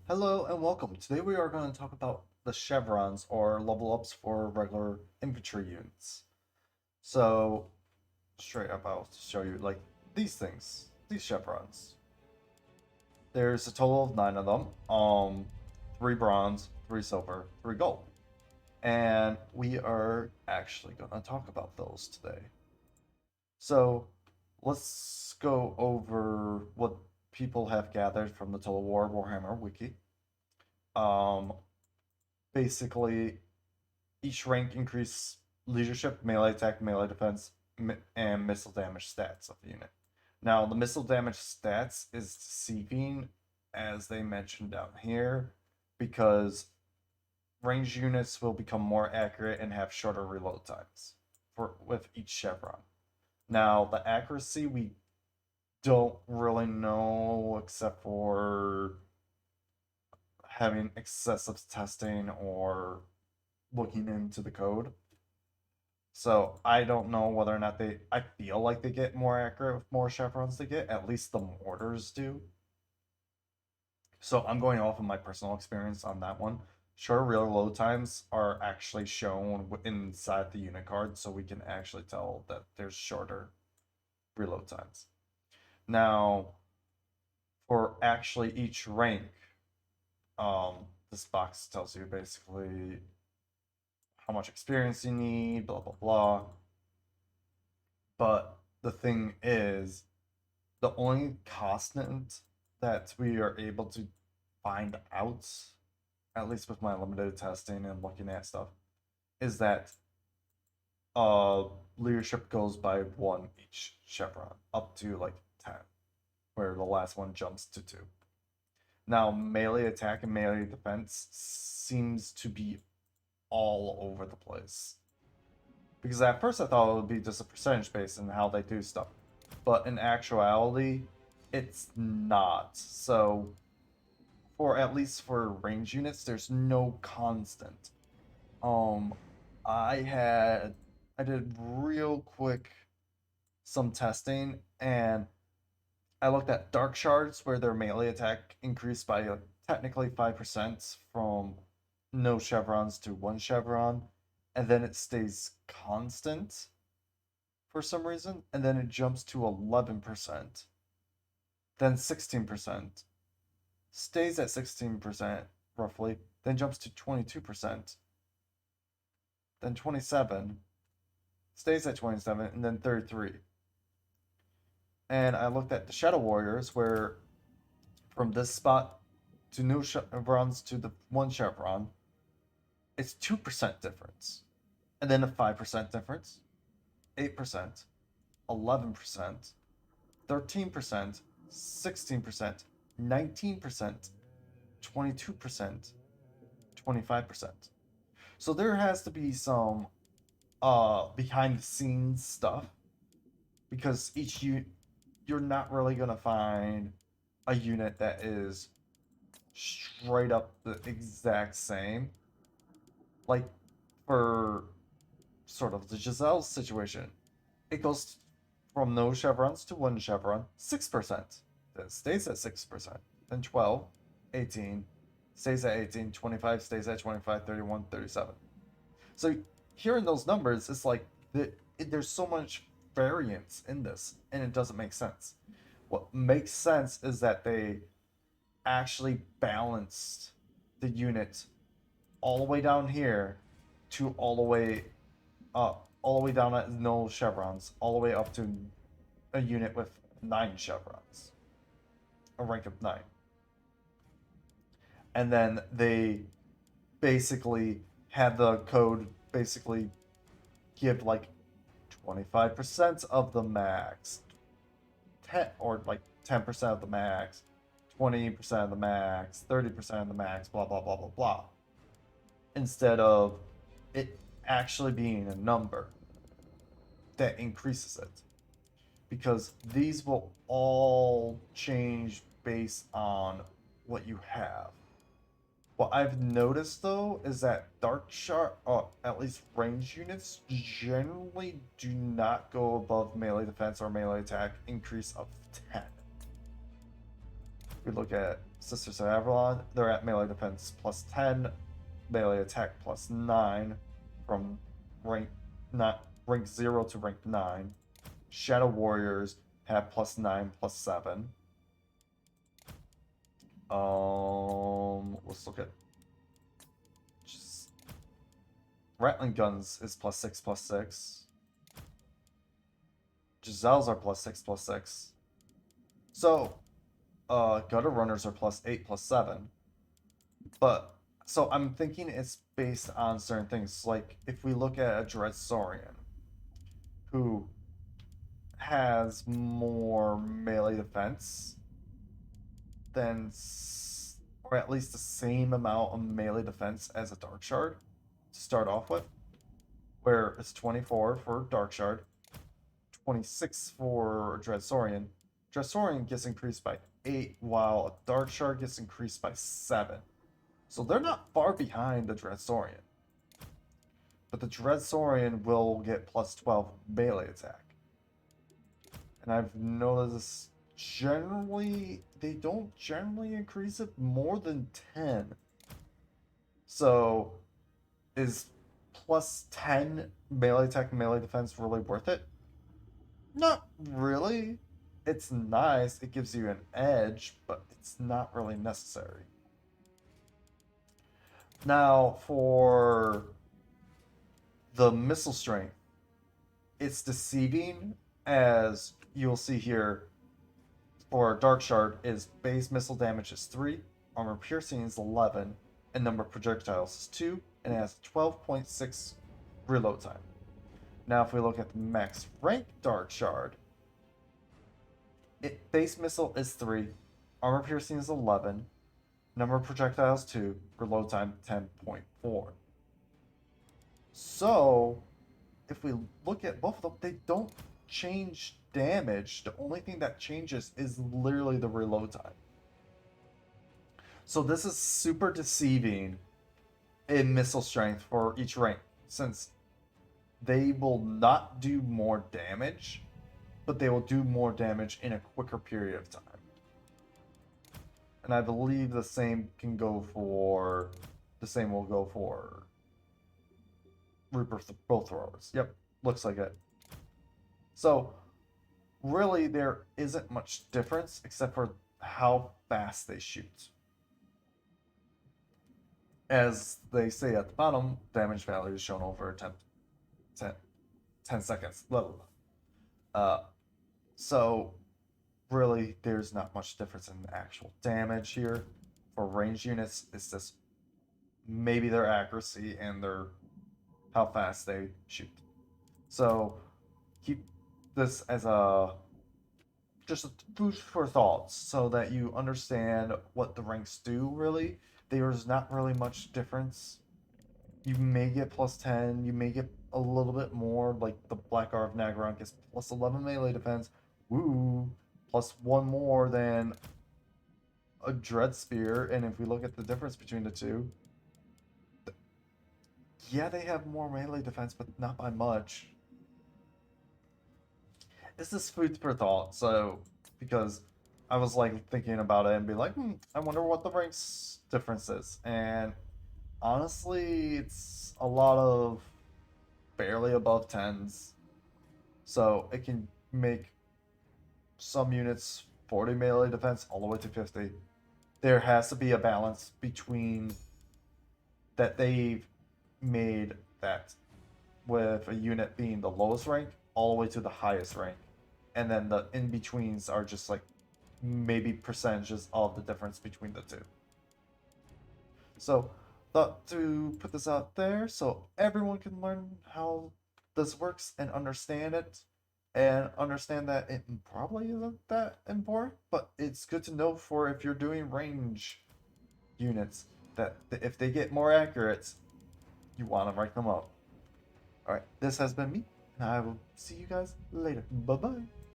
Hello and welcome. Today we are going to talk about the chevrons or level ups for regular infantry units. So, straight up, I'll show you like these things, these chevrons. There's a total of 9 of them. 3 bronze, 3 silver, 3 gold. And we are actually going to talk about those today. So, let's go over what people have gathered from the Total War Warhammer wiki. Um, Basically, each rank increase leadership, melee attack, melee defense, and missile damage stats of the unit. Now, the missile damage stats is deceiving, as they mentioned down here, because ranged units will become more accurate and have shorter reload times with each chevron. Now, the accuracy we don't really know except for having excessive testing or looking into the code. So I don't know whether or not I feel like they get more accurate with more chevrons they get. At least the mortars do. So I'm going off of my personal experience on that one. Shorter reload times are actually shown inside the unit card, so we can actually tell that there's shorter reload times. Now, for actually each rank, this box tells you basically how much experience you need, blah blah blah. But the thing is, the only constant that we are able to find out, at least with my limited testing and looking at stuff, is that uh leadership goes by 1 each chevron, up to like 10, where the last one jumps to 2. Now, melee attack and melee defense seems to be all over the place. Because at first I thought it would be just a percentage based in how they do stuff. But in actuality, it's not. So, for at least for range units, there's no constant. Um, I did real quick some testing, and I looked at dark shards where their melee attack increased by technically 5% from no chevrons to 1 chevron, and then it stays constant for some reason, and then it jumps to 11%, then 16%, stays at 16% roughly, then jumps to 22%, then 27, stays at 27, and then 33. And I looked at the Shadow Warriors where from this spot to no chevrons to the 1 chevron, it's 2% difference. And then a 5% difference, 8%, 11%, 13%, 16%, 19%, 22%, 25%. So there has to be some behind the scenes stuff, because you're not really going to find a unit that is straight up the exact same. Like for sort of the Giselle situation, it goes from no chevrons to 1 chevron, 6%. It stays at 6%. Then 12, 18, stays at 18, 25, stays at 25, 31, 37. So hearing those numbers, it's like there's so much variance in this, and it doesn't make sense. What makes sense is that they actually balanced the unit all the way down here to all the way down at no chevrons, all the way up to a unit with 9 chevrons, a rank of 9. And then they basically had the code basically give like 25% of the max, 10 or like 10% of the max, 20% of the max, 30% of the max, blah blah blah blah blah, instead of it actually being a number that increases it, because these will all change based on what you have. What I've noticed though is that dark shard, at least range units, generally do not go above melee defense or melee attack increase of 10. We look at Sisters of Avalon, they're at melee defense plus 10, melee attack plus 9 from rank not rank 0 to rank 9. Shadow Warriors have plus 9 plus 7. Let's look at just Rattling Guns is plus 6 plus 6. Giselles are plus 6 plus 6. So Gutter Runners are plus 8 plus 7. But so I'm thinking it's based on certain things. Like if we look at a Dread Saurian who has more melee defense than, or at least the same amount of melee defense as a Dark Shard to start off with, where it's 24 for Dark Shard, 26 for Dread Saurian. Dread Saurian gets increased by 8, while a Dark Shard gets increased by 7. So they're not far behind the Dread Saurian. But the Dread Saurian will get plus 12 melee attack. And I've noticed generally, they don't generally increase it more than 10. So, is plus 10 melee attack, melee defense really worth it? Not really. It's nice, it gives you an edge, but it's not really necessary. Now, for the missile strength, it's deceiving, as you'll see here. For Dark Shard, is base missile damage is 3, armor piercing is 11, and number of projectiles is 2, and it has 12.6 reload time. Now, if we look at the max rank Dark Shard, base missile is 3, armor piercing is 11, number of projectiles 2, reload time 10.4. So, if we look at both of them, they don't change damage. The only thing that changes is literally the reload time. So this is super deceiving in missile strength for each rank, since they will not do more damage, but they will do more damage in a quicker period of time. And I believe the same will go for Reaper Bow Throwers. Yep, looks like it. So, really, there isn't much difference except for how fast they shoot. As they say at the bottom, damage value is shown over 10 seconds. So, really, there's not much difference in actual damage here. For ranged units, it's just maybe their accuracy and how fast they shoot. So, keep this as just a food for thoughts, so that you understand what the ranks do. Really, there's not really much difference. You may get plus 10, you may get a little bit more, like the Black Arv Nagron gets plus 11 melee defense, woo, plus 1 more than a Dread Spear. And if we look at the difference between the two, yeah, they have more melee defense, but not by much. This is food for thought, so, because I was like thinking about it and be like, I wonder what the ranks difference is. And honestly, it's a lot of barely above 10s. So it can make some units 40 melee defense all the way to 50. There has to be a balance between that they've made that with a unit being the lowest rank all the way to the highest rank. And then the in-betweens are just like maybe percentages of the difference between the two. So, thought to put this out there so everyone can learn how this works and understand it. And understand that it probably isn't that important, but it's good to know for if you're doing range units, that if they get more accurate, you want to rank them up. Alright, this has been me, and I will see you guys later. Bye-bye.